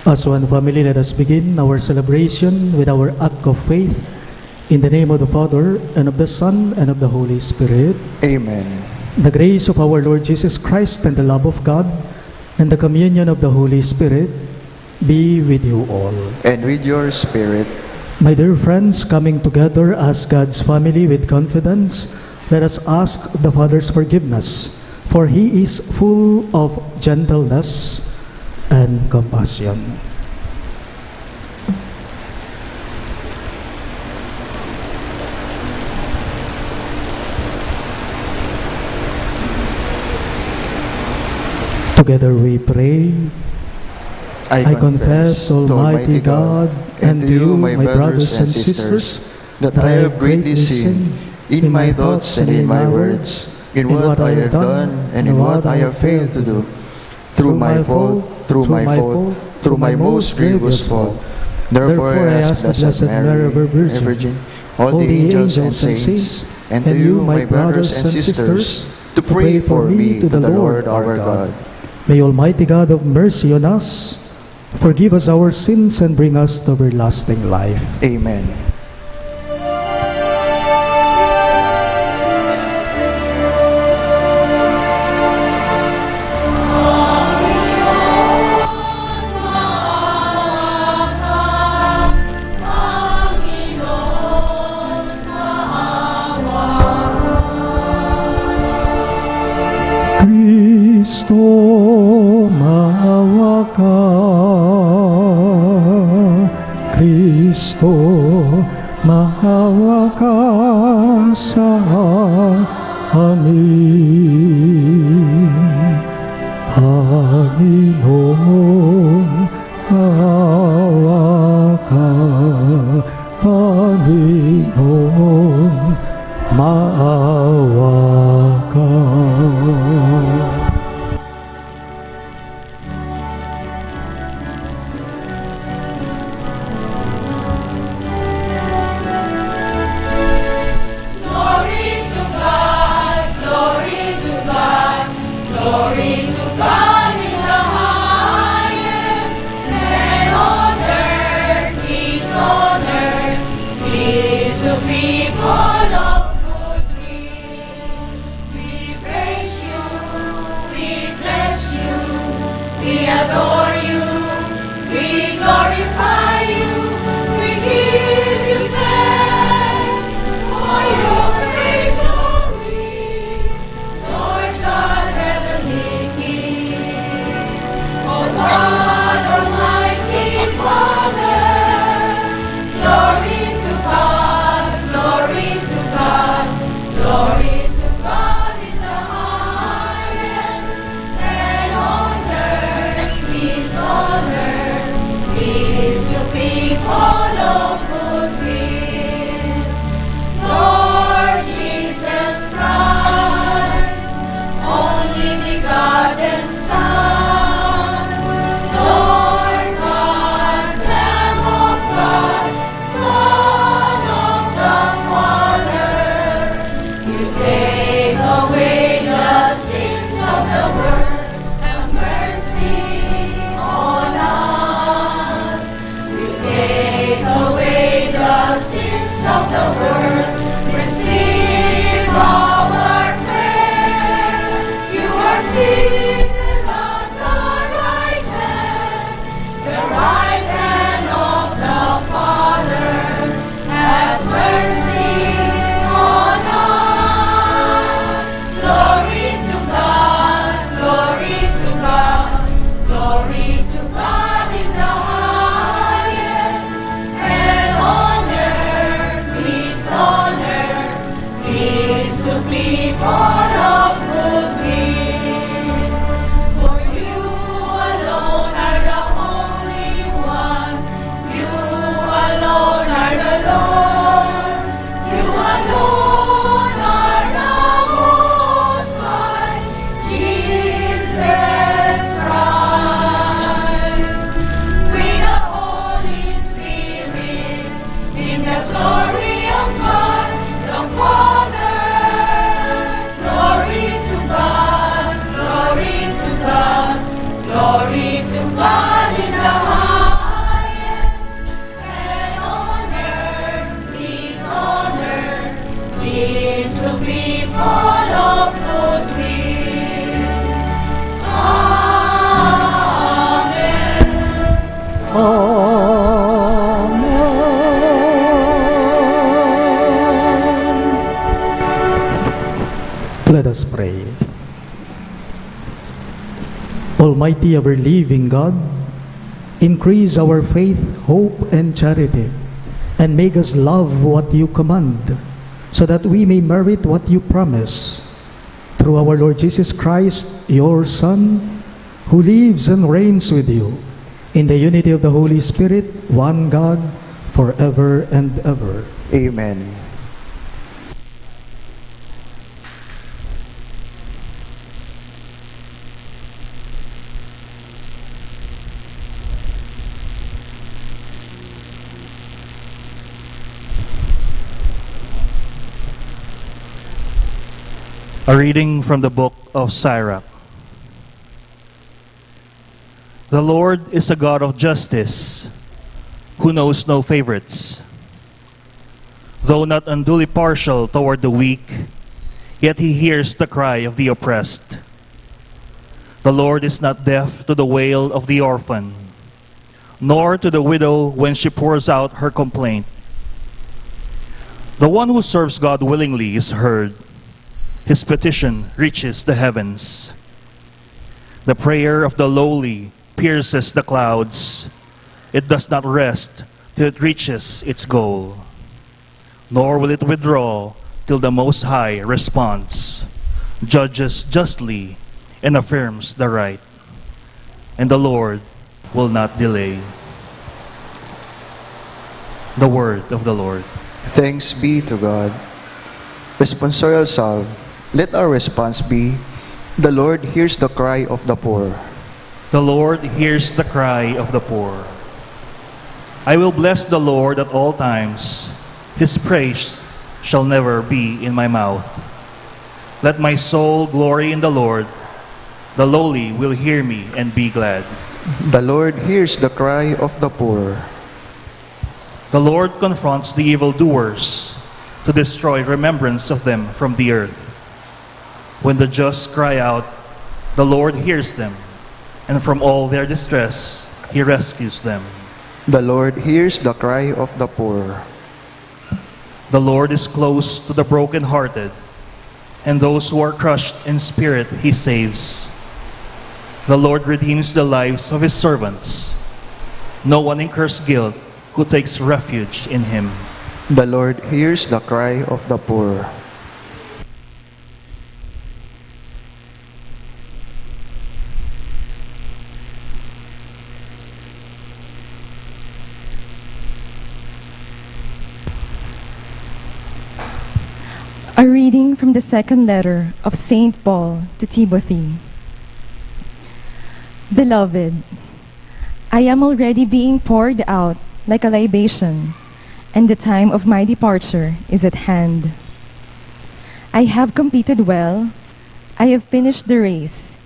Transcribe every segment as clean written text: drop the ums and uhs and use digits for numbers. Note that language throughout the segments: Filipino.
As one family, let us begin our celebration with our act of faith. In the name of the Father, and of the Son, and of the Holy Spirit. Amen. The grace of our Lord Jesus Christ, and the love of God, and the communion of the Holy Spirit be with you all. And with your spirit. My dear friends, coming together as God's family with confidence, let us ask the Father's forgiveness, for He is full of gentleness and compassion. Together we pray. I confess, Almighty God, and to you, my brothers and sisters, that I have greatly sinned in my thoughts and in my words, in what I have done and in what I have failed to do, through my fault, through my most grievous fault. Therefore I ask the Blessed Mary, Virgin, all the angels and saints, and to you, my brothers and sisters, to pray for me to the Lord our God. May Almighty God have mercy on us, forgive us our sins, and bring us to everlasting life. Amen. Kristo, maawa ka. Kristo, maawa ka sa amin. Panginoon, maawa ka. Panginoon, maawa ka. Glory to God in the highest. Let us pray. Almighty ever-living God, increase our faith, hope, and charity, and make us love what you command, so that we may merit what you promise. Through our Lord Jesus Christ, your Son, who lives and reigns with you, in the unity of the Holy Spirit, one God, forever and ever. Amen. A reading from the book of Sirach. The Lord is a God of justice, who knows no favorites. Though not unduly partial toward the weak, yet he hears the cry of the oppressed. The Lord is not deaf to the wail of the orphan, nor to the widow when she pours out her complaint. The one who serves God willingly is heard. His petition reaches the heavens. The prayer of the lowly pierces the clouds. It does not rest till it reaches its goal, nor will it withdraw till the Most High responds, judges justly, and affirms the right. And the Lord will not delay. The word of the Lord. Thanks be to God. Responsorial Psalm. Let our response be, the Lord hears the cry of the poor. The Lord hears the cry of the poor. I will bless the Lord at all times. His praise shall never be in my mouth. Let my soul glory in the Lord. The lowly will hear me and be glad. The Lord hears the cry of the poor. The Lord confronts the evildoers to destroy remembrance of them from the earth. When the just cry out, the Lord hears them, and from all their distress he rescues them. The Lord hears the cry of the poor. The Lord is close to the brokenhearted, and those who are crushed in spirit he saves. The Lord redeems the lives of his servants. No one incurs guilt who takes refuge in him. The Lord hears the cry of the poor. A reading from the second letter of St. Paul to Timothy. Beloved, I am already being poured out like a libation, and the time of my departure is at hand. I have competed well, I have finished the race,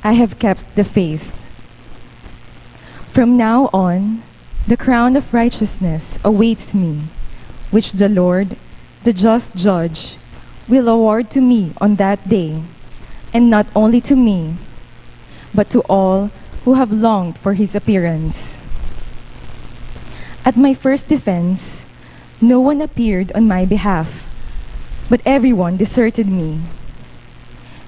I have kept the faith. From now on, the crown of righteousness awaits me, which the Lord, the just judge, will award to me on that day, and not only to me, but to all who have longed for his appearance. At my first defense, no one appeared on my behalf, but everyone deserted me.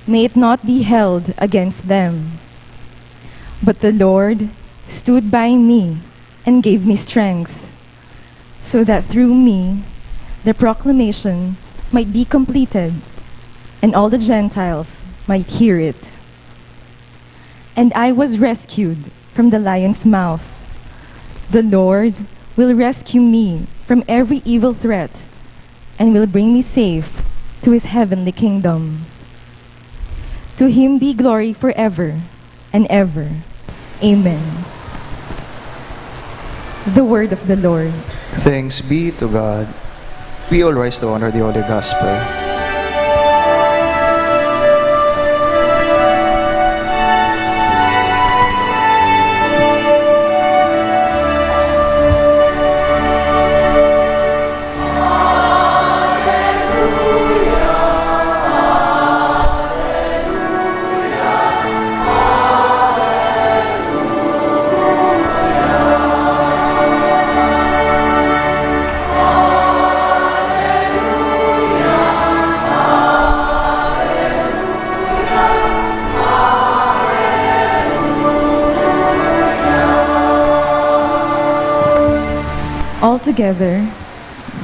May it not be held against them. But the Lord stood by me and gave me strength, so that through me the proclamation might be completed, and all the Gentiles might hear it. And I was rescued from the lion's mouth. The Lord will rescue me from every evil threat, and will bring me safe to his heavenly kingdom. To him be glory forever and ever. Amen. The word of the Lord. Thanks be to God. We all rise to honor the Holy Gospel. Altogether,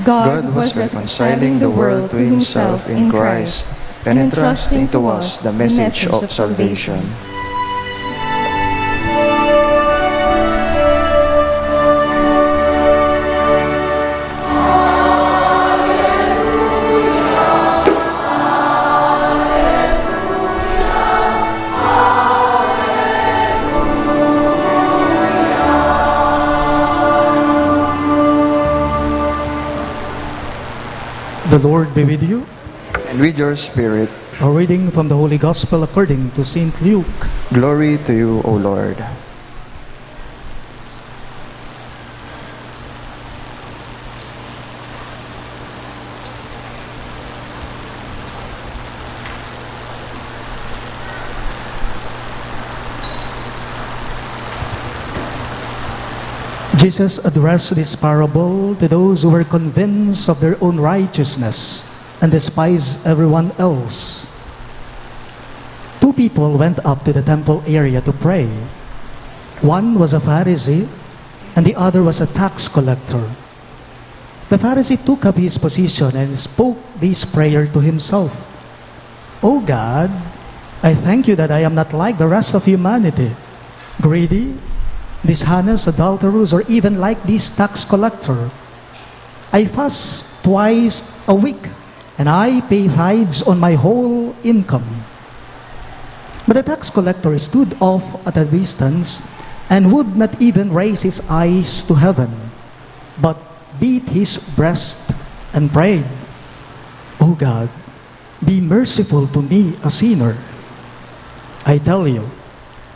God was reconciling the world to himself in Christ and entrusting to us the message of salvation. The Lord be with you. And with your spirit, A reading from the Holy Gospel according to St. Luke. glory to you, O Lord. Jesus addressed this parable to those who were convinced of their own righteousness and despised everyone else. Two people went up to the temple area to pray. One was a Pharisee and the other was a tax collector. The Pharisee took up his position and spoke this prayer to himself. "O God, I thank you that I am not like the rest of humanity, greedy, dishonest, adulterous, or even like this tax collector. I fast twice a week, and I pay tithes on my whole income." But the tax collector stood off at a distance and would not even raise his eyes to heaven, but beat his breast and prayed, "O God, be merciful to me, a sinner." I tell you,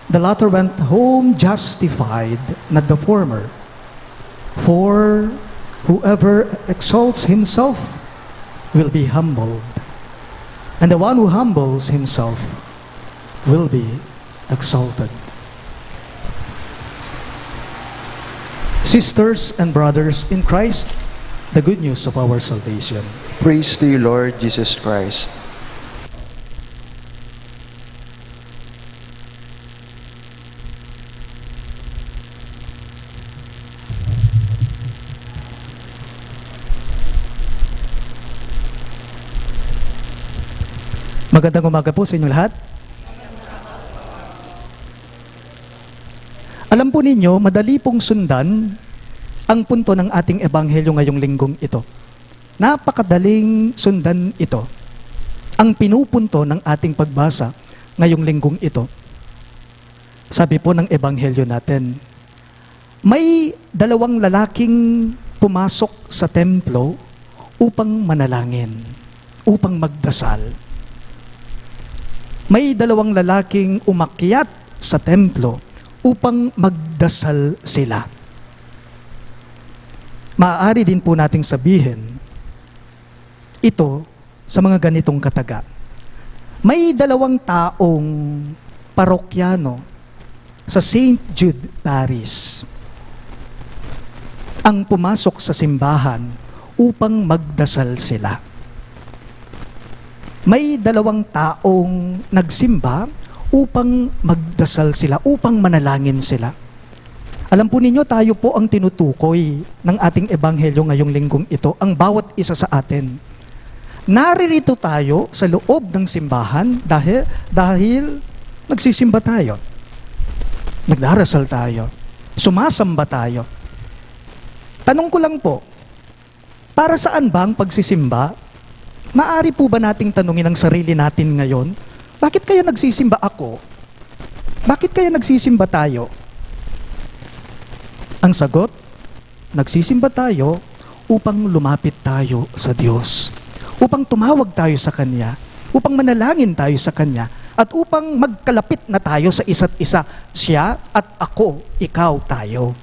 the latter went home justified, not the former. For whoever exalts himself will be humbled, and the one who humbles himself will be exalted. Sisters and brothers in Christ, the good news of our salvation. Praise to you, Lord Jesus Christ. Magandang umaga po sa inyo lahat. Alam po ninyo, madali pong sundan ang punto ng ating ebanghelyo ngayong linggong ito. Napakadaling sundan ito. Ang pinupunto ng ating pagbasa ngayong linggong ito. Sabi po ng ebanghelyo natin, may dalawang lalaking pumasok sa templo upang manalangin, upang magdasal. May dalawang lalaking umakyat sa templo upang magdasal sila. Maaari din po nating sabihin, ito sa mga ganitong kataga. May dalawang taong parokyano sa St. Jude Parish ang pumasok sa simbahan upang magdasal sila. May dalawang taong nagsimba upang magdasal sila, upang manalangin sila. Alam po ninyo, tayo po ang tinutukoy ng ating ebanghelyo ngayong linggong ito, ang bawat isa sa atin. Naririto tayo sa loob ng simbahan dahil nagsisimba tayo. Nagdarasal tayo. Sumasamba tayo. Tanong ko lang po, para saan ba ang pagsisimba? Maari po ba nating tanungin ang sarili natin ngayon, bakit kaya nagsisimba ako? Bakit kaya nagsisimba tayo? Ang sagot, nagsisimba tayo upang lumapit tayo sa Diyos, upang tumawag tayo sa Kanya, upang manalangin tayo sa Kanya, at upang magkalapit na tayo sa isa't isa, siya at ako, ikaw, tayo.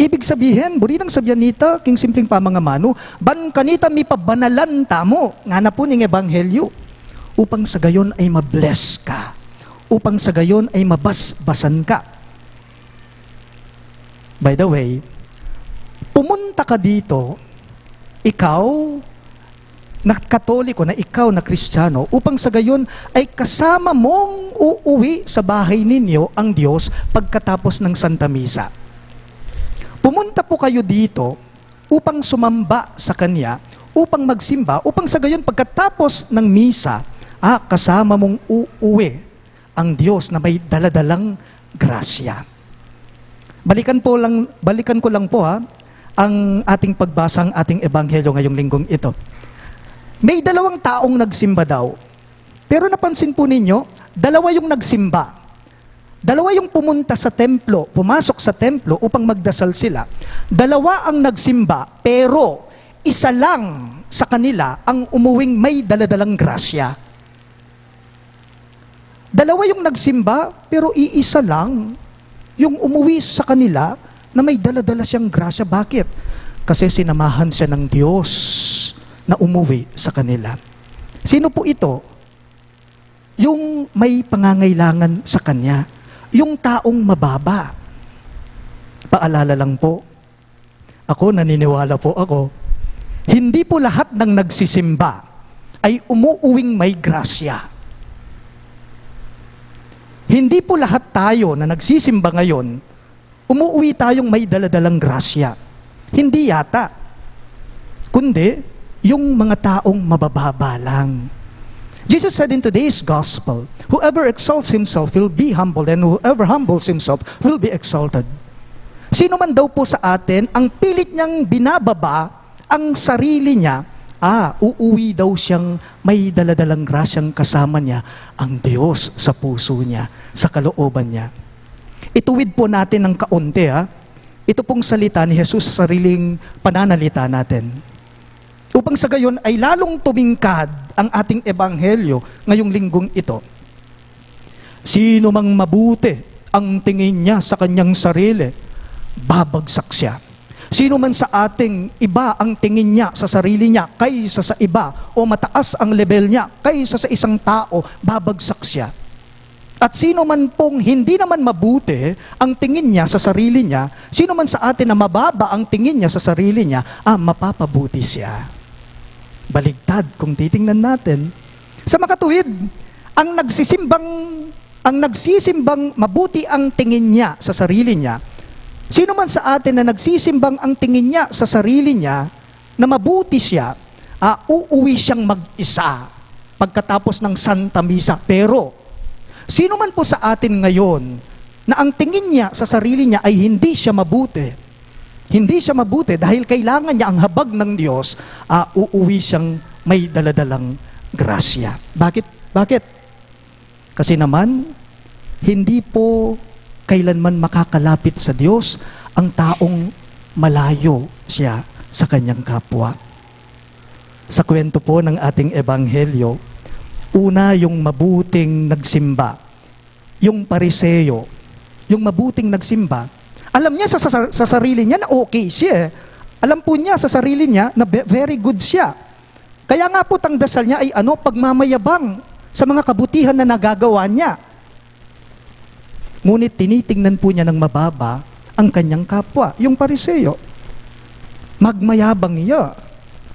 Ibig sabihin, buri ng sabyan nita, king simpleng pamangamano, ban kanita mi pabanalan tamo, nga na po ning ebanghelyo, upang sa gayon ay mabless ka, upang sa gayon ay mabasbasan ka. By the way, pumunta ka dito, ikaw na Katoliko, na ikaw na Kristiyano, upang sa gayon ay kasama mong uuwi sa bahay ninyo ang Diyos pagkatapos ng Santa Misa. Pumunta po kayo dito upang sumamba sa Kanya, upang magsimba, upang sa gayon pagkatapos ng misa, kasama mong uuwi ang Diyos na may daladalang grasya. Balikan ko lang po ang ating pagbasa, ang ating ebanghelyo ngayong linggong ito. May 2 taong nagsimba daw. Pero napansin po ninyo, 2 yung nagsimba. 2 yung pumunta sa templo, pumasok sa templo upang magdasal sila. 2 ang nagsimba, pero 1 lang sa kanila ang umuwing may daladalang grasya. 2 yung nagsimba, pero 1 lang yung umuwi sa kanila na may daladala siyang grasya. Bakit? Kasi sinamahan siya ng Diyos na umuwi sa kanila. Sino po ito? Yung may pangangailangan sa Kanya. Yung taong mababa. Paalala lang po, naniniwala po ako, hindi po lahat ng nagsisimba ay umuuwing may grasya. Hindi po lahat tayo na nagsisimba ngayon, umuwi tayong may daladalang grasya. Hindi yata. Kundi, yung mga taong mabababa lang. Jesus said in today's gospel, whoever exalts himself will be humbled, and whoever humbles himself will be exalted. Sino man daw po sa atin, ang pilit niyang binababa ang sarili niya, uuwi daw siyang may daladalang grasyang kasama niya, ang Diyos sa puso niya, sa kalooban niya. Ituwid po natin ng kaunti. Ito pong salita ni Jesus sa sariling pananalita natin. Upang sa gayon ay lalong tumingkad ang ating ebanghelyo ngayong linggong ito. Sino mang mabuti ang tingin niya sa kanyang sarili, babagsak siya. Sino man sa ating iba ang tingin niya sa sarili niya kaysa sa iba, o mataas ang level niya kaysa sa isang tao, babagsak siya. At sino man pong hindi naman mabuti ang tingin niya sa sarili niya, sino man sa atin na mababa ang tingin niya sa sarili niya, mapapabuti siya. Baligtad kung titingnan natin. Sa makatuwid, ang nagsisimbang mabuti ang tingin niya sa sarili niya, sino man sa atin na nagsisimbang ang tingin niya sa sarili niya na mabuti siya, uuwi siyang mag-isa pagkatapos ng Santa Misa. Pero, sino man po sa atin ngayon na ang tingin niya sa sarili niya ay hindi siya mabuti dahil kailangan niya ang habag ng Diyos, uuwi siyang may daladalang grasya. Bakit? Kasi naman, hindi po kailanman makakalapit sa Diyos ang taong malayo siya sa kanyang kapwa. Sa kwento po ng ating ebanghelyo, una yung mabuting nagsimba, yung Pariseyo, yung mabuting nagsimba, alam niya sa sarili niya na okay siya. Alam po niya sa sarili niya na very good siya. Kaya nga po ang dasal niya ay pagmamayabang sa mga kabutihan na nagagawa niya. Ngunit tinitingnan po niya ng mababa ang kanyang kapwa, yung Pariseyo. Magmayabang niya,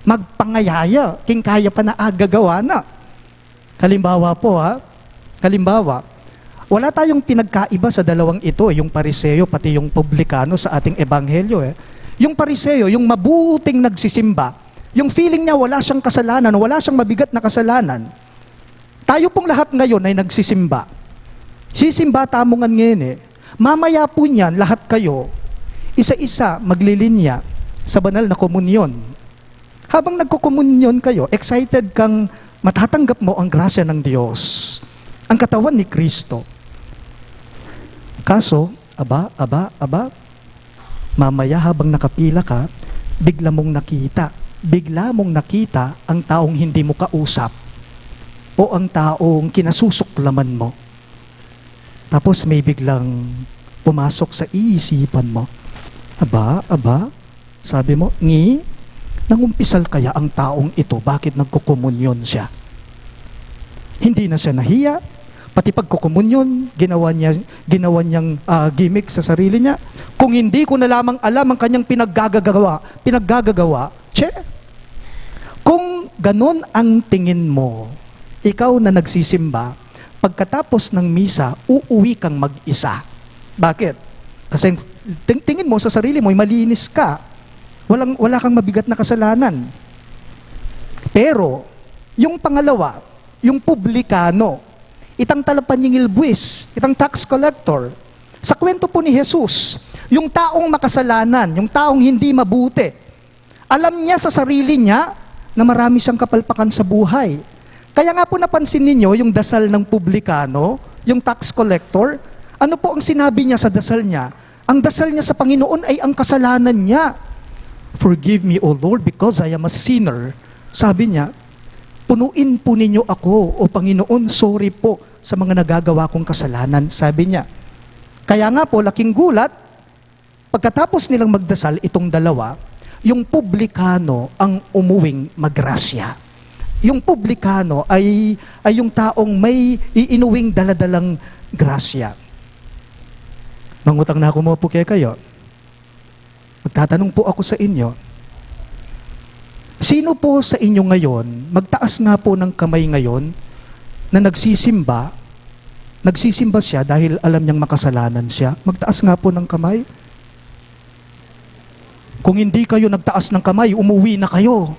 magpangayaya, king kaya pa na agagawa na. Halimbawa po wala tayong pinagkaiba sa dalawang ito, yung Pariseyo pati yung publikano sa ating ebanghelyo. Yung Pariseyo, yung mabuting nagsisimba, yung feeling niya wala siyang kasalanan, wala siyang mabigat na kasalanan. Tayo pong lahat ngayon ay nagsisimba. Sisimba tamongan ngayon Mamaya po niyan, lahat kayo, isa-isa maglilinya sa banal na komunyon. Habang nagkukomunyon kayo, excited kang matatanggap mo ang grasya ng Diyos, ang katawan ni Kristo. Kaso, mamaya habang nakapila ka, bigla mong nakita ang taong hindi mo kausap o ang taong kinasusuklaman mo. Tapos may biglang pumasok sa iisipan mo. Sabi mo, nangumpisal kaya ang taong ito, bakit nagkukomunyon siya? Hindi na siya nahiya, pati pagkukomunyon, ginawa niyang gimmick sa sarili niya. Kung hindi ko na lamang alam ang kanyang pinaggagawa, kung ganon ang tingin mo, ikaw na nagsisimba, pagkatapos ng misa, uuwi kang mag-isa. Bakit? Kasi tingin mo sa sarili mo, malinis ka. Wala kang mabigat na kasalanan. Pero, yung pangalawa, yung publikano, itang talapanyingil buwis, itang tax collector, sa kwento po ni Jesus, yung taong makasalanan, yung taong hindi mabuti, alam niya sa sarili niya na marami siyang kapalpakan sa buhay. Kaya nga po napansin ninyo yung dasal ng publikano, yung tax collector, ano po ang sinabi niya sa dasal niya? Ang dasal niya sa Panginoon ay ang kasalanan niya. Forgive me, O Lord, because I am a sinner. Sabi niya, punuin po ninyo ako, O Panginoon, sorry po sa mga nagagawa kong kasalanan. Sabi niya. Kaya nga po, laking gulat, pagkatapos nilang magdasal itong dalawa, yung publikano ang umuwing magrasya. Yung publikano ay yung taong may iinuwing daladalang grasya. Mangutang na ako mo po kayo. Magtatanong po ako sa inyo, sino po sa inyo ngayon, magtaas nga po ng kamay ngayon, na nagsisimba siya dahil alam niyang makasalanan siya? Magtaas nga po ng kamay. Kung hindi kayo nagtaas ng kamay, umuwi na kayo.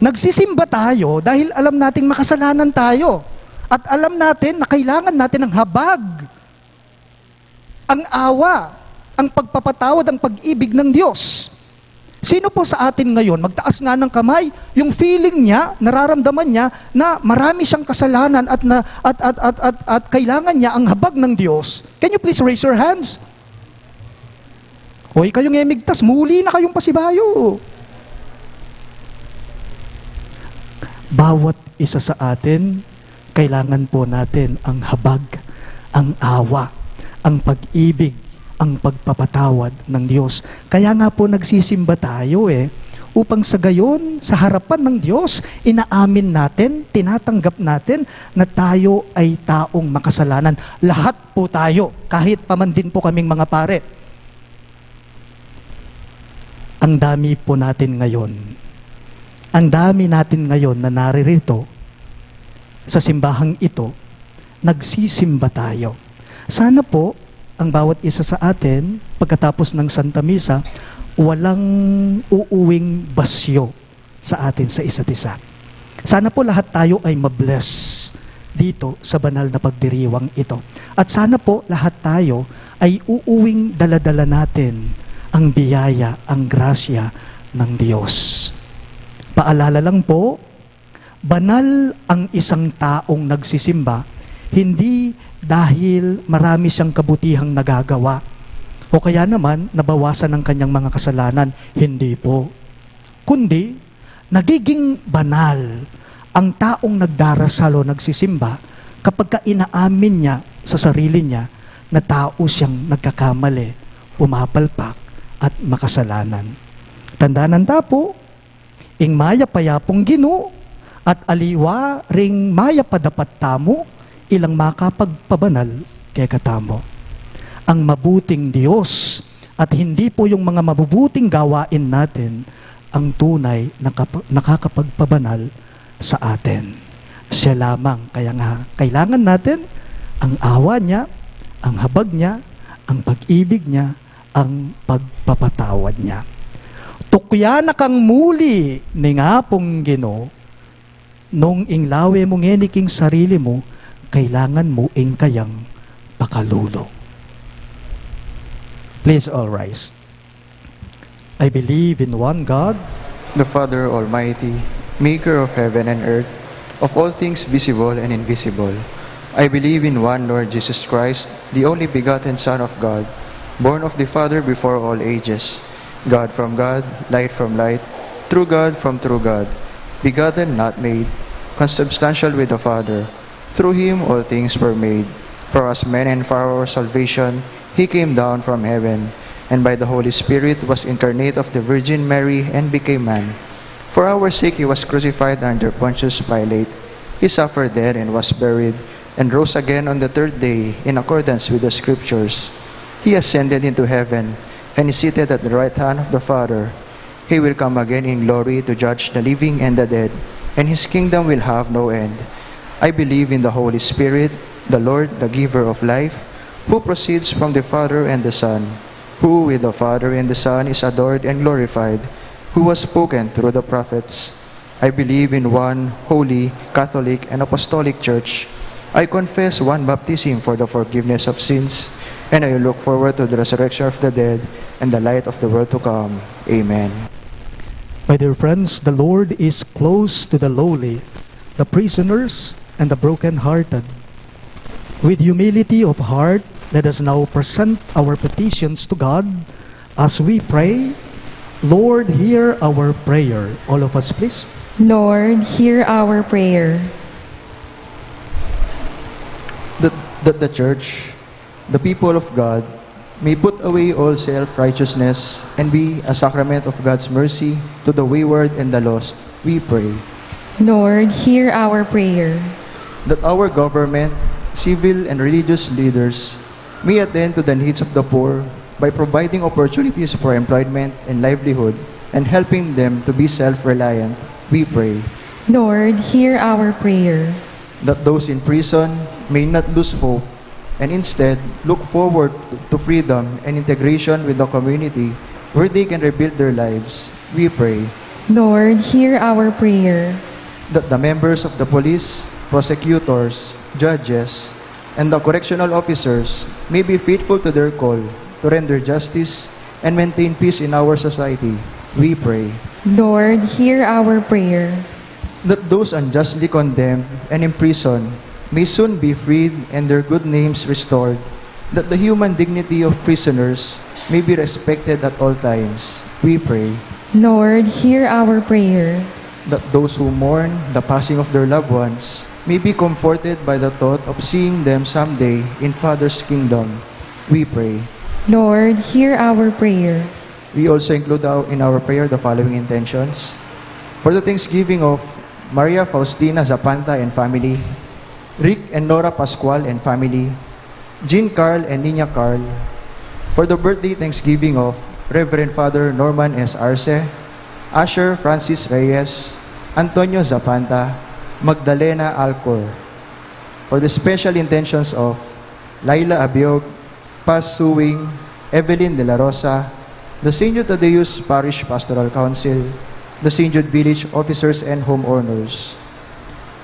Nagsisimba tayo dahil alam nating makasalanan tayo. At alam natin na kailangan natin ng habag, ang awa, ang pagpapatawad, ang pag-ibig ng Diyos. Sino po sa atin ngayon, magtaas nga ng kamay, yung feeling niya, nararamdaman niya na marami siyang kasalanan at kailangan niya ang habag ng Diyos. Can you please raise your hands? Hoy, kayong emigtas, muli na kayong pasibayo. Bawat isa sa atin, kailangan po natin ang habag, ang awa, ang pag-ibig, ang pagpapatawad ng Diyos. Kaya nga po nagsisimba tayo upang sa gayon, sa harapan ng Diyos, inaamin natin, tinatanggap natin na tayo ay taong makasalanan. Lahat po tayo, kahit paman din po kaming mga pare. Ang dami po natin ngayon. Ang dami natin ngayon na naririto sa simbahang ito, nagsisimba tayo. Sana po, ang bawat isa sa atin, pagkatapos ng Santa Misa, walang uuwing basyo sa atin sa isa't isa. Sana po lahat tayo ay mabless dito sa banal na pagdiriwang ito. At sana po lahat tayo ay uuwing daladala natin ang biyaya, ang grasya ng Diyos. Paalala lang po, banal ang isang taong nagsisimba, hindi dahil marami siyang kabutihang nagagawa o kaya naman nabawasan ng kanyang mga kasalanan. Hindi po. Kundi, nagiging banal ang taong nagdarasal o nagsisimba kapag ka inaamin niya sa sarili niya na tao siyang nagkakamali, pumapalpak at makasalanan. Tandaanan tapo, ing maya payapong Ginoo at aliwa ring maya padapat tamo, ilang makapagpabanal kay katamo. Ang mabuting Diyos at hindi po yung mga mabubuting gawain natin ang tunay na nakakapagpabanal sa atin. Siya lamang. Kaya nga, kailangan natin ang awa niya, ang habag niya, ang pag-ibig niya, ang pagpapatawad niya. Tukya na kang muli ni nga pong Ginoo, nung inglawe mong ngeniking sarili mo, kailangan mo ing kayang pakalulo. Please all rise. I believe in one God, The Father Almighty, maker of heaven and earth, of all things visible and invisible. I believe in one Lord Jesus Christ, the only begotten Son of God, born of the Father before all ages, God from God, light from light, true God from true God, begotten, not made, consubstantial with the Father. Through him all things were made. For us men and for our salvation, he came down from heaven, and by the Holy Spirit was incarnate of the Virgin Mary and became man. For our sake he was crucified under Pontius Pilate. He suffered there and was buried, and rose again on the third day in accordance with the Scriptures. He ascended into heaven, and is seated at the right hand of the Father. He will come again in glory to judge the living and the dead, and his kingdom will have no end. I believe in the Holy Spirit, the Lord, the giver of life, who proceeds from the Father and the Son, who with the Father and the Son is adored and glorified, who was spoken through the prophets. I believe in one holy, Catholic, and Apostolic Church. I confess one baptism for the forgiveness of sins, and I look forward to the resurrection of the dead and the light of the world to come. Amen. My dear friends, the Lord is close to the lowly, the prisoners, and the brokenhearted. With humility of heart, let us now present our petitions to God as we pray. Lord, hear our prayer. All of us, please. Lord, hear our prayer. That the Church, the people of God, may put away all self-righteousness and be a sacrament of God's mercy to the wayward and the lost, we pray. Lord, hear our prayer. That our government, civil and religious leaders may attend to the needs of the poor by providing opportunities for employment and livelihood and helping them to be self-reliant, we pray. Lord, hear our prayer. That those in prison may not lose hope and instead look forward to freedom and integration with the community where they can rebuild their lives, we pray. Lord, hear our prayer. That the members of the police, prosecutors, judges, and the correctional officers may be faithful to their call to render justice and maintain peace in our society, we pray. Lord, hear our prayer. That those unjustly condemned and imprisoned may soon be freed and their good names restored, that the human dignity of prisoners may be respected at all times, we pray. Lord, hear our prayer. That those who mourn the passing of their loved ones may be comforted by the thought of seeing them someday in Father's kingdom, we pray. Lord, hear our prayer. We also include in our prayer the following intentions. For the thanksgiving of Maria Faustina Zapanta and family, Rick and Nora Pascual and family, Jean Carl and Nina Carl. For the birthday thanksgiving of Reverend Father Norman S. Arce, Asher Francis Reyes, Antonio Zapanta, Magdalena Alcor. For the special intentions of Laila Abiog, Paz Suwing, Evelyn De La Rosa, the St. Jude Thaddeus Parish Pastoral Council, the St. Jude Village officers and homeowners.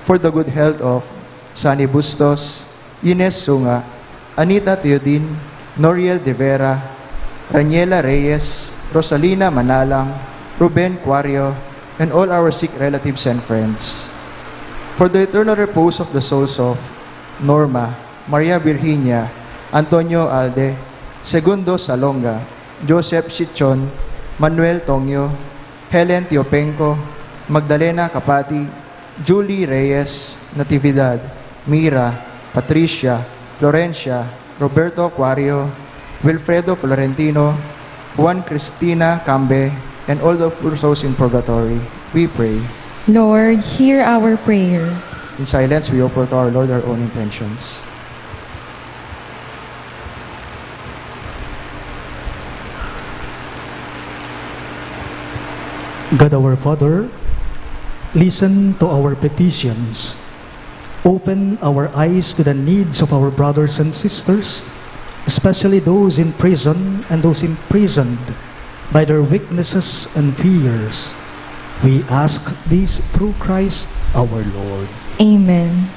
For the good health of Sunny Bustos, Ines Sunga, Anita Teodin, Noriel De Vera, Raniela Reyes, Rosalina Manalang, Ruben Cuario, and all our sick relatives and friends. For the eternal repose of the souls of Norma, Maria Virginia, Antonio Alde, Segundo Salonga, Joseph Chichon, Manuel Tongyo, Helen Tiopenco, Magdalena Kapati, Julie Reyes, Natividad, Mira, Patricia, Florencia, Roberto Aquario, Wilfredo Florentino, Juan Cristina Cambe, and all the poor souls in purgatory, we pray. Lord, hear our prayer. In silence, we offer to our Lord our own intentions. God our Father, listen to our petitions. Open our eyes to the needs of our brothers and sisters, especially those in prison and those imprisoned by their weaknesses and fears. We ask this through Christ our Lord. Amen.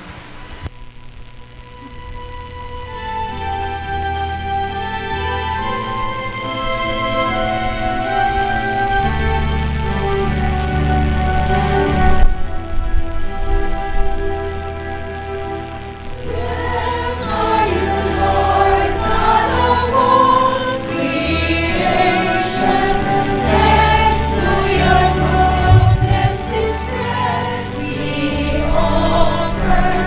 Offer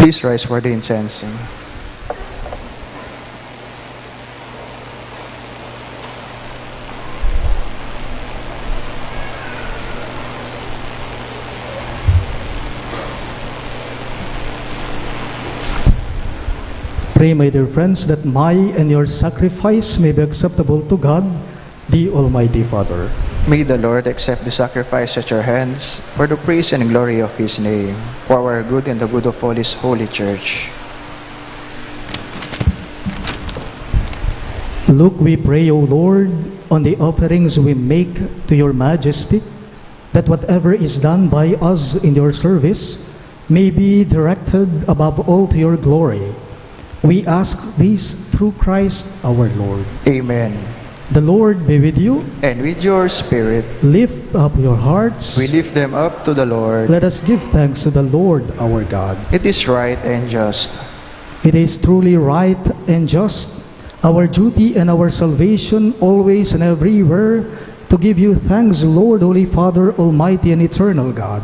Please rise for the incensing. Pray, my dear friends, that my and your sacrifice may be acceptable to God, the Almighty Father. May the Lord accept the sacrifice at your hands for the praise and glory of His name, for our good and the good of all His holy church. Look, we pray, O Lord, on the offerings we make to your majesty, that whatever is done by us in your service may be directed above all to your glory. We ask this through Christ our Lord. Amen. The Lord be with you. And with your spirit, Lift up your hearts. we lift them up to the Lord. Let us give thanks to the Lord our God. It is right and just. It is truly right and just, our duty and our salvation, always and everywhere, to give you thanks, Lord, Holy Father, Almighty and Eternal God.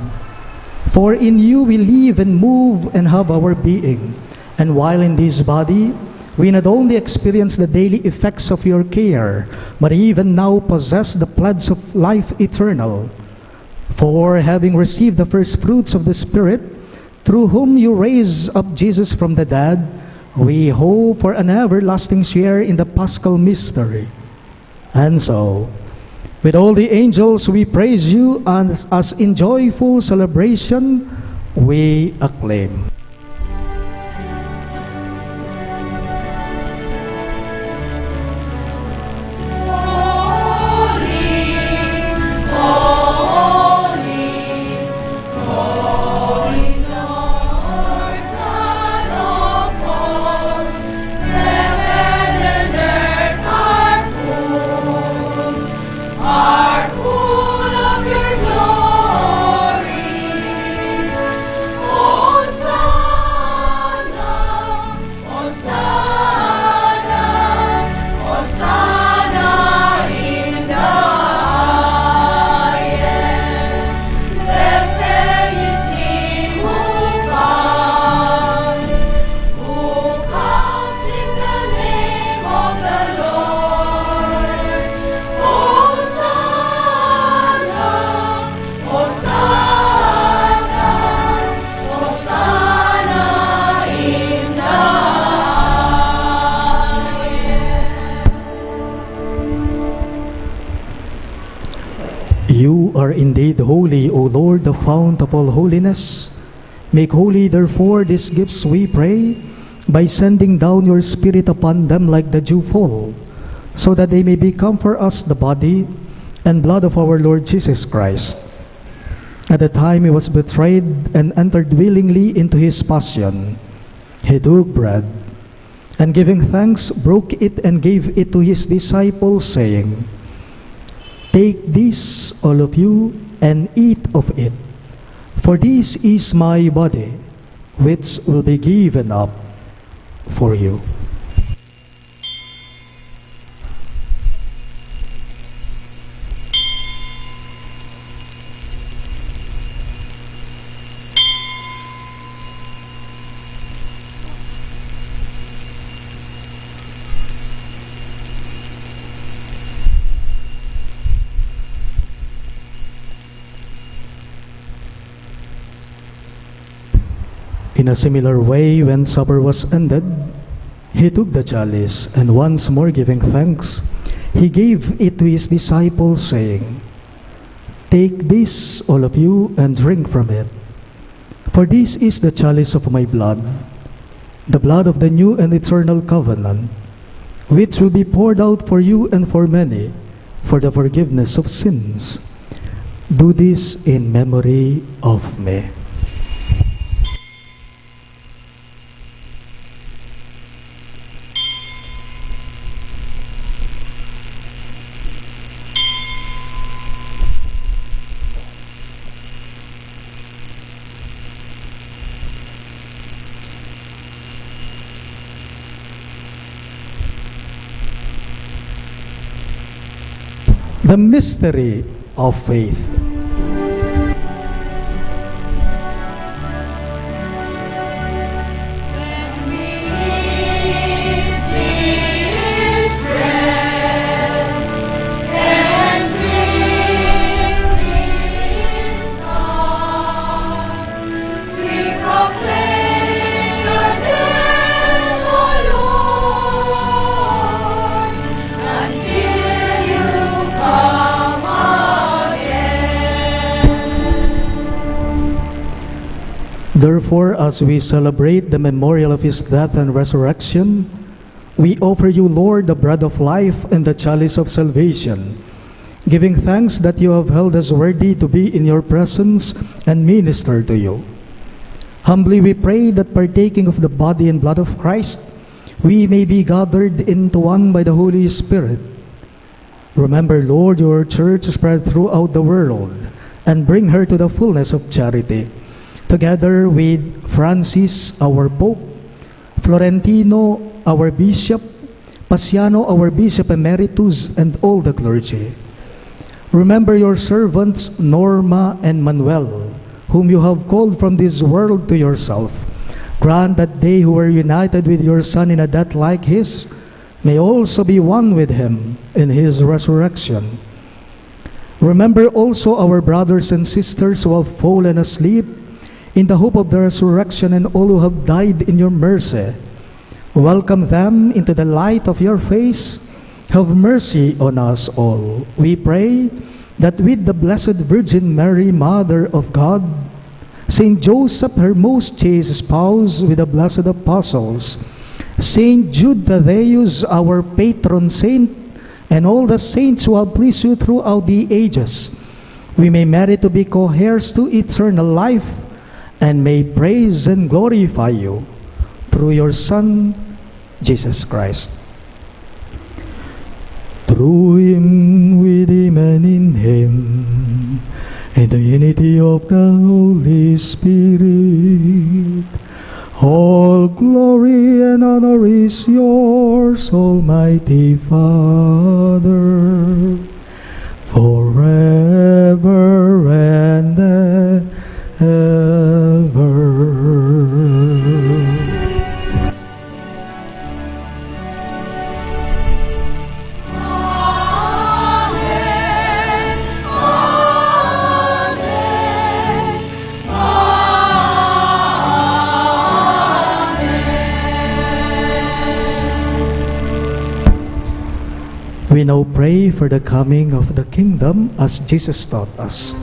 For in you we live and move and have our being. And while in this body, we not only experience the daily effects of your care, but even now possess the pledge of life eternal. For having received the first fruits of the Spirit, through whom you raised up Jesus from the dead, we hope for an everlasting share in the Paschal mystery. And so, with all the angels we praise you, and as in joyful celebration we acclaim. You are indeed holy, O Lord, the fount of all holiness. Make holy, therefore, these gifts, we pray, by sending down your Spirit upon them like the dewfall, so that they may become for us the body and blood of our Lord Jesus Christ. At the time he was betrayed and entered willingly into his passion, he took bread, and giving thanks, broke it and gave it to his disciples, saying, "Take this, all of you, and eat of it, for this is my body, which will be given up for you." In a similar way, when supper was ended, he took the chalice, and once more giving thanks, he gave it to his disciples, saying, "Take this, all of you, and drink from it. For this is the chalice of my blood, the blood of the new and eternal covenant, which will be poured out for you and for many, for the forgiveness of sins. Do this in memory of me." The mystery of faith. Therefore, as we celebrate the memorial of his death and resurrection, we offer you, Lord, the bread of life and the chalice of salvation, giving thanks that you have held us worthy to be in your presence and minister to you. Humbly we pray that partaking of the body and blood of Christ, we may be gathered into one by the Holy Spirit. Remember, Lord, your church spread throughout the world, and bring her to the fullness of charity, together with Francis, our Pope, Florentino, our Bishop, Pasiano, our Bishop Emeritus, and all the clergy. Remember your servants, Norma and Manuel, whom you have called from this world to yourself. Grant that they who were united with your Son in a death like his may also be one with him in his resurrection. Remember also our brothers and sisters who have fallen asleep in the hope of the resurrection, and all who have died in your mercy. Welcome them into the light of your face. Have mercy on us all. We pray that with the Blessed Virgin Mary, Mother of God, Saint Joseph, her most chaste spouse, with the blessed apostles, Saint Jude Thaddeus, our patron saint, and all the saints who have pleased you throughout the ages, we may merit to be co-heirs to eternal life, and may praise and glorify you through your Son, Jesus Christ. Through him, with him, and in him, in the unity of the Holy Spirit, all glory and honor is yours, Almighty Father, forever and ever. We now pray for the coming of the kingdom as Jesus taught us.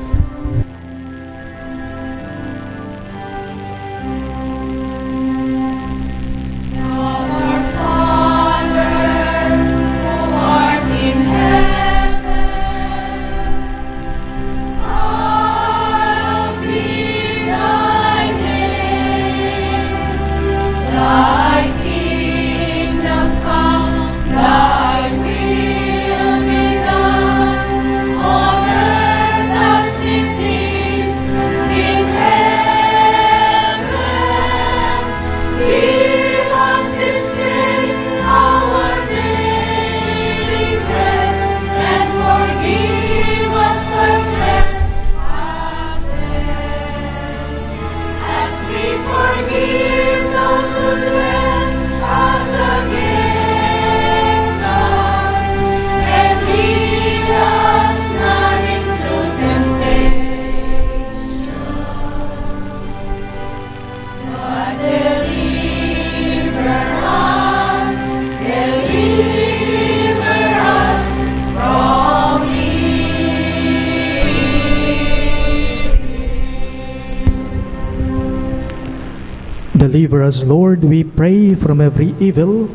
Deliver us, Lord, we pray, from every evil.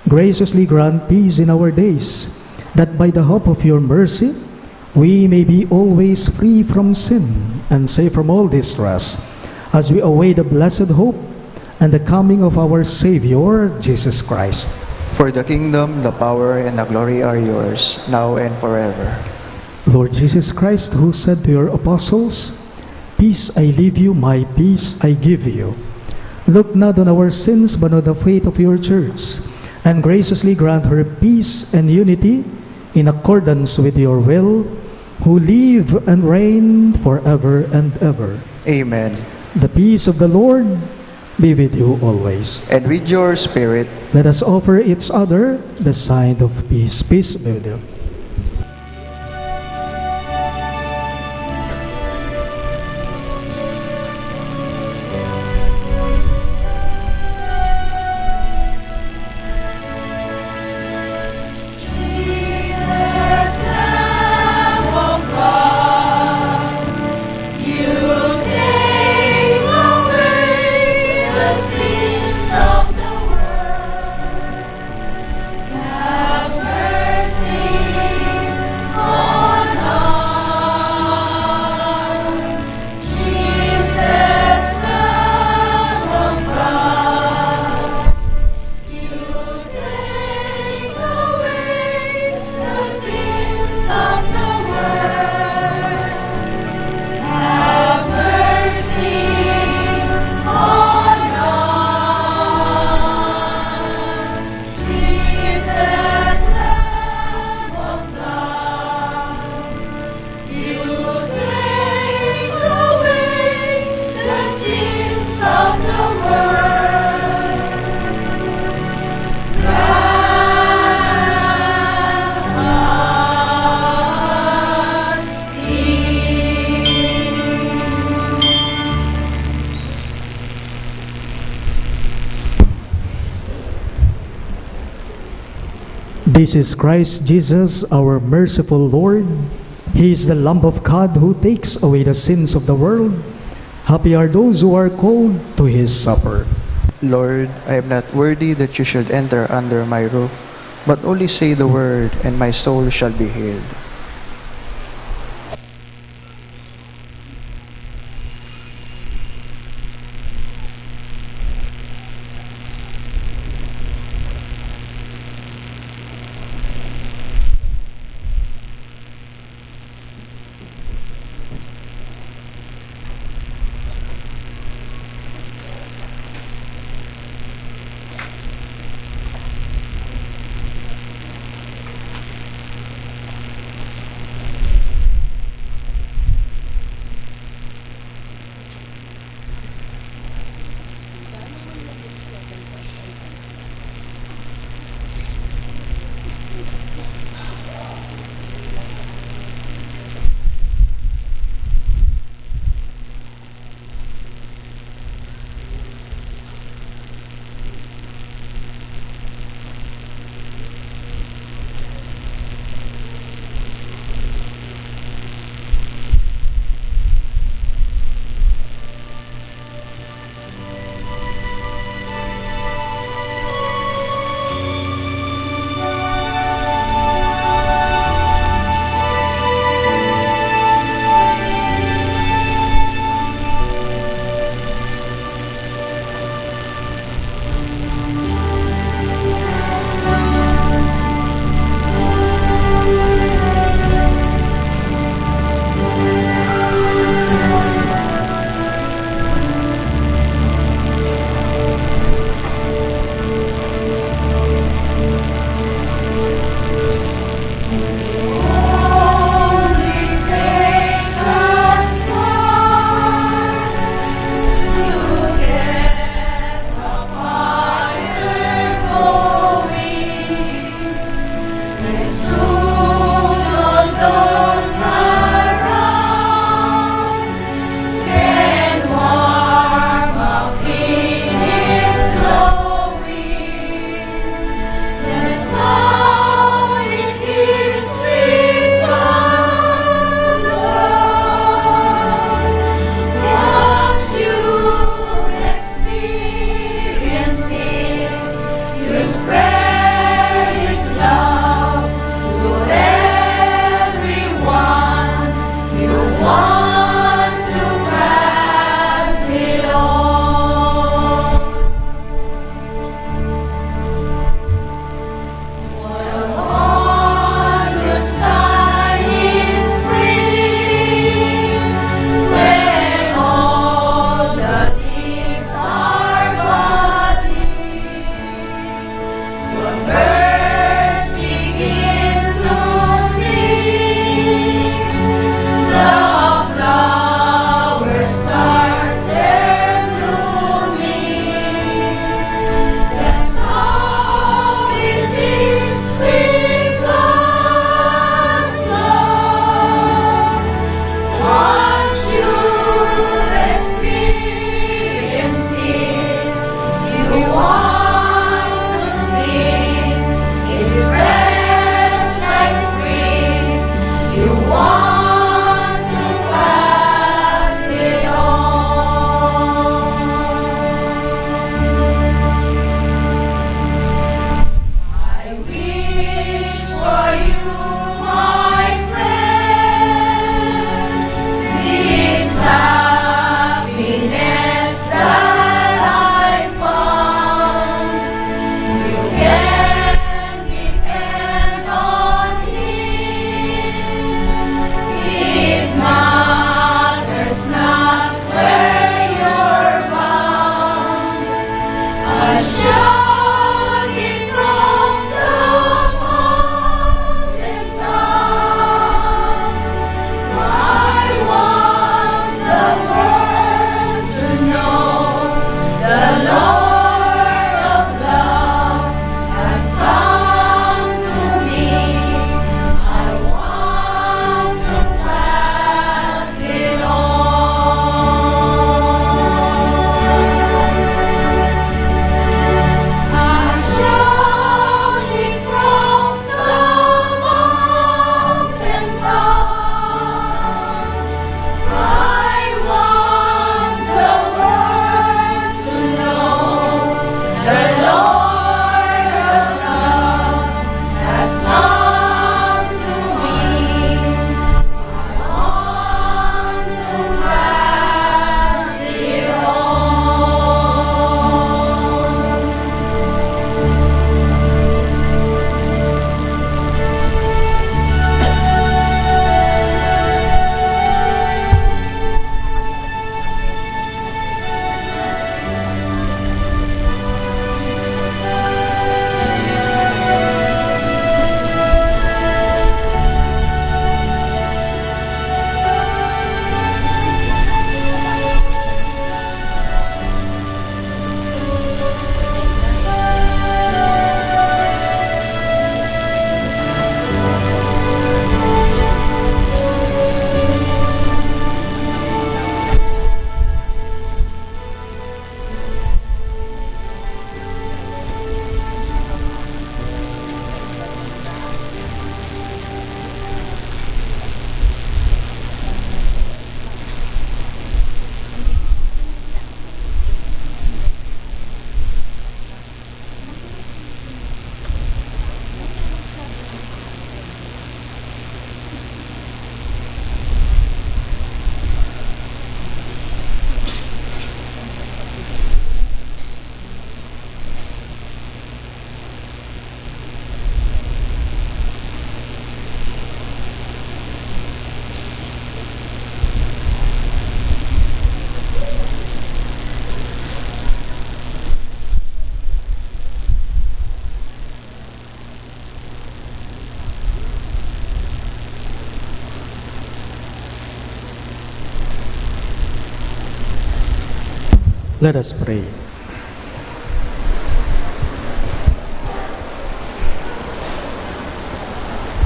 Graciously grant peace in our days, that by the hope of your mercy, we may be always free from sin and safe from all distress, as we await the blessed hope and the coming of our Savior, Jesus Christ. For the kingdom, the power, and the glory are yours, now and forever. Lord Jesus Christ, who said to your apostles, "Peace I leave you, my peace I give you," look not on our sins, but on the faith of your church, and graciously grant her peace and unity in accordance with your will, who live and reign forever and ever. Amen. The peace of the Lord be with you always. And with your spirit, Let us offer each other the sign of peace. Peace be with you. You take away This is Christ Jesus, our merciful Lord. He is the Lamb of God who takes away the sins of the world. Happy are those who are called to His supper. Lord, I am not worthy that you should enter under my roof, but only say the word, and my soul shall be healed. Let us pray.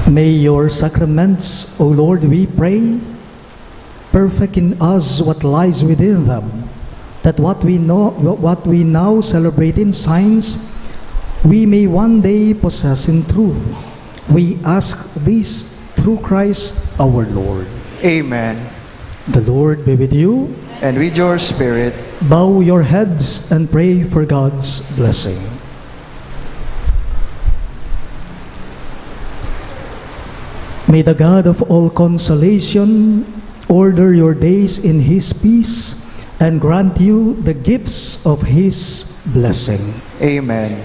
May your sacraments, O Lord, we pray, perfect in us what lies within them, that what we now celebrate in signs, we may one day possess in truth. We ask this through Christ our Lord. Amen. The Lord be with you. And with your spirit. Bow your heads and pray for God's blessing. May the God of all consolation order your days in His peace and grant you the gifts of His blessing. Amen.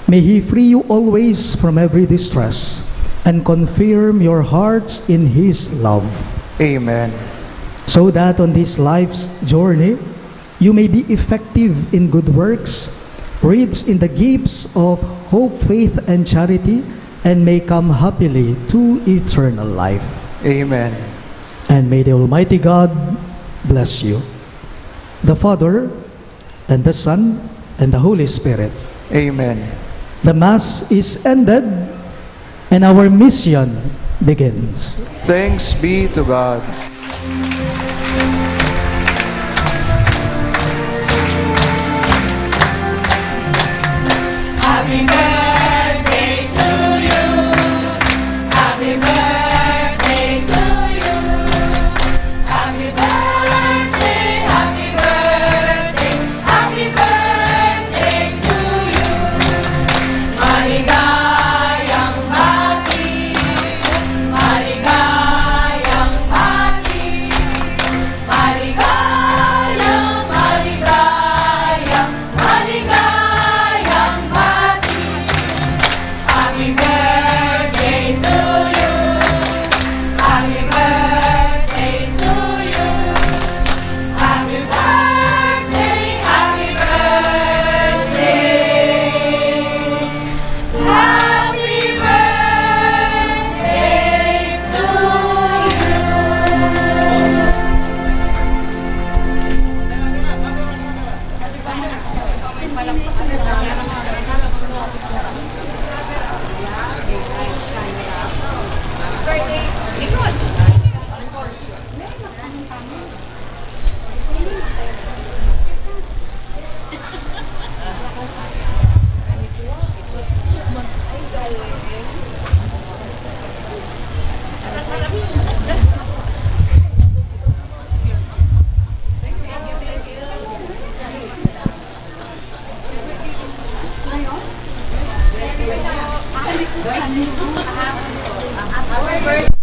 May He free you always from every distress and confirm your hearts in His love. Amen. So that on this life's journey, you may be effective in good works, rich in the gifts of hope, faith, and charity, and may come happily to eternal life. Amen. And may the Almighty God bless you, the Father, and the Son, and the Holy Spirit. Amen. The Mass is ended, and our mission begins. Thanks be to God. Happy birthday to you. Happy birthday to you. Happy birthday, happy birthday, happy birthday to you. Maligayang bati, maligayang bati, maligayang, maligayang, maligayang bati. Happy birthday to you. Happy birthday to you. Happy birthday, happy birthday. Happy birthday to you.